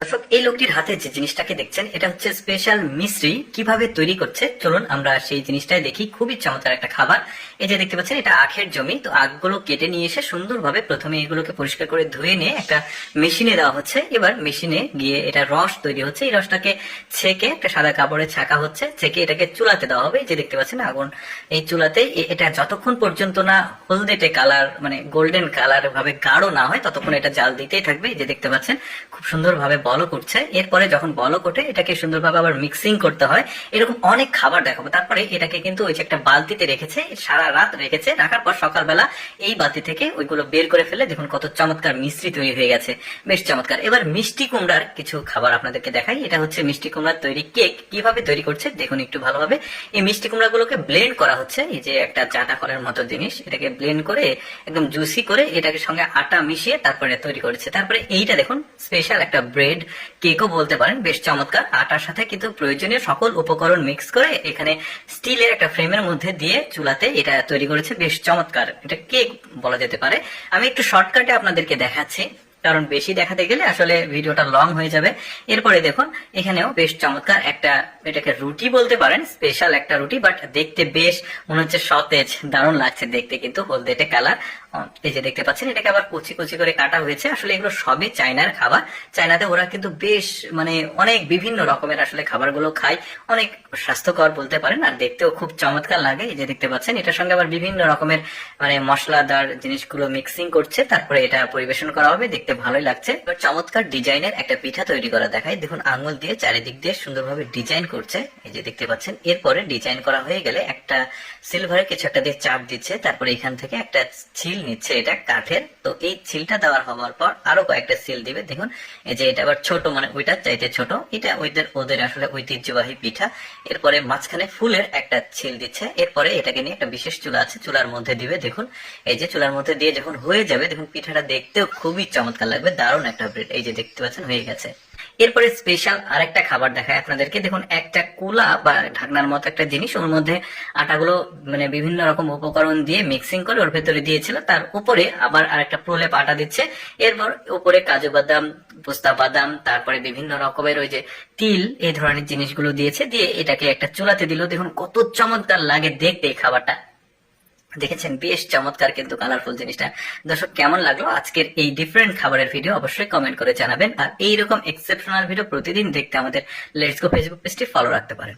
দর্শক, এই লোকটির হাতে যে জিনিসটাকে দেখছেন এটা হচ্ছে স্পেশাল মিশ্রি। কিভাবে তৈরি করছে চলুন আমরা সেই জিনিসটাই দেখি। খুবই চমৎকার একটা খাবার। এই যে দেখতে পাচ্ছেন এটা আখের জমি। তো আখগুলো কেটে নিয়ে এসে সুন্দরভাবে প্রথমে এগুলোকে পরিষ্কার করে ধুয়ে নিয়ে একটা মেশিনে দেওয়া হচ্ছে। এবার মেশিনে গিয়ে এটা রস তৈরি হচ্ছে। এই রসটাকে ছেঁকে একটা সাদা কাপড়ে ছাকা হচ্ছে, ছেঁকে এটাকে চুলাতে দেওয়া হবে। এই যে দেখতে পাচ্ছেন আগুন, এই চুলাতে এটা যতক্ষণ পর্যন্ত না হলদেটে কালার মানে গোল্ডেন কালার ভাবে গাঢ় না হয় ততক্ষণ এটা জাল দিতেই থাকবে। এই যে দেখতে পাচ্ছেন খুব সুন্দরভাবে বলক উঠছে। এরপরে যখন বলক ওঠে এটাকে সুন্দরভাবে আবার মিক্সিং করতে হয়। এরকম অনেক খাবার দেখাবো। তারপরে এটাকে কিন্তু ওই যে একটা বালতিতে রেখেছে, সারা রাত রেখেছে, রাখার পর সকালবেলা এই বালতি থেকে ওইগুলো বের করে ফেলে দেখুন কত চমৎকার মিশ্রি তৈরি হয়ে গেছে। বেশ চমৎকার। এবার মিষ্টি কুমড়ার কিছু খাবার আপনাদেরকে দেখাই। এটা হচ্ছে মিষ্টি কুমড়ার তৈরি কেক। কিভাবে তৈরি করছে দেখুন একটু ভালোভাবে। এই মিষ্টি কুমড়া গুলোকে ব্লেন্ড করা হচ্ছে। এই যে একটা চাটা করার মতো জিনিস, এটাকে ব্লেন্ড করে একদম জুসি করে এটাকে সঙ্গে আটা মিশিয়ে তারপরে তৈরি করেছে। তারপরে এইটা দেখুন স্পেশাল একটা ব্রেড কেকও বলতে পারেন। বেশ চমৎকার। আটার সাথে কিন্তু প্রয়োজনীয় সকল উপকরণ মিক্স করে এখানে স্টিলের একটা ফ্রেমের মধ্যে দিয়ে চুলাতে এটা তৈরি করেছে। বেশ চমৎকার, এটা কেক বলা যেতে পারে। আমি একটু শর্টকাটে আপনাদেরকে দেখাচ্ছি, কারণ বেশি দেখাতে গেলে আসলে ভিডিওটা লং হয়ে যাবে। এরপরে দেখুন এখানেও বেশ চমৎকার একটা, এটাকে রুটি বলতে পারেন, স্পেশাল একটা রুটি, বাট দেখতে বেশ মনে হচ্ছে সতেজ, দারুণ লাগছে দেখতে কিন্তু হলদেটে কালার। এই যে দেখতে পাচ্ছেন এটাকে আবার কুচি কুচি করে কাটা হয়েছে। আসলে এগুলো সবই চায়নার খাবার। চায়নাতে ওরা কিন্তু বেশ মানে অনেক বিভিন্ন রকমের আসলে খাবারগুলো খায়, অনেক স্বাস্থ্যকর বলতে পারেন, আর দেখতেও খুব চমৎকার লাগে। এই যে দেখতে পাচ্ছেন এটার সঙ্গে আবার বিভিন্ন রকমের মানে মশলাদার জিনিসগুলো মিক্সিং করছে, তারপরে এটা পরিবেশন করা হবে। দেখতে ভালোই লাগছে। এবার চমৎকার ডিজাইনের একটা পিঠা তৈরি করা দেখায়। দেখুন আঙুল দিয়ে চারিদিক দিয়ে সুন্দরভাবে ডিজাইন করছে। এই যে দেখতে পাচ্ছেন এরপরে ডিজাইন করা হয়ে গেলে একটা সিলভারের কিছু একটা দিয়ে চাপ দিচ্ছে, তারপরে এখান থেকে একটা ছিল নিচ্ছে, এটা কাঠের। তো এই ছিলটা দেওয়ার হওয়ার পর আরো কয়েকটা সিল দিবে। দেখুন এই যে এটা আবার ছোট, মানে ওইটার চাইতে ছোট। এটা ওদের আসলে ঐতিহ্যবাহী পিঠা। এরপরে মাঝখানে ফুলের একটা ছিল দিচ্ছে। এরপরে এটাকে নিয়ে একটা বিশেষ চুলা আছে, চুলার মধ্যে দিবে। দেখুন এই যে চুলার মধ্যে দিয়ে যখন হয়ে যাবে দেখুন পিঠাটা দেখতেও খুবই চমৎকার লাগবে, দারুণ একটা ব্রেড। এই যে দেখতে পাচ্ছেন হয়ে গেছে। এরপরে স্পেশাল আরেকটা খাবার দেখায় আপনাদেরকে। দেখুন একটা কুলা বা ঢাকনার মতো একটা জিনিস, ওর মধ্যে আটাগুলো মানে বিভিন্ন রকম উপকরণ দিয়ে মিক্সিং করে ওর ভেতরে দিয়েছিল, তার উপরে আবার আরেকটা প্রলেপ আটা দিচ্ছে। এরপর উপরে কাজু বাদাম, পোস্তা বাদাম, তারপরে বিভিন্ন রকমের ওই যে তিল, এই ধরনের জিনিসগুলো দিয়েছে, দিয়ে এটাকে একটা চুলাতে দিল। দেখুন কত চমৎকার লাগে দেখতে এই খাবারটা। দেখেছেন বেশ চমৎকার কিন্তু কালারফুল জিনিসটা। দর্শক, কেমন লাগলো আজকের এই ডিফারেন্ট খাবারের ভিডিও অবশ্যই কমেন্ট করে জানাবেন। আর এইরকম এক্সেপশনাল ভিডিও প্রতিদিন দেখতে আমাদের লেটস গো ফেসবুক পেজটি ফলো রাখতে পারেন।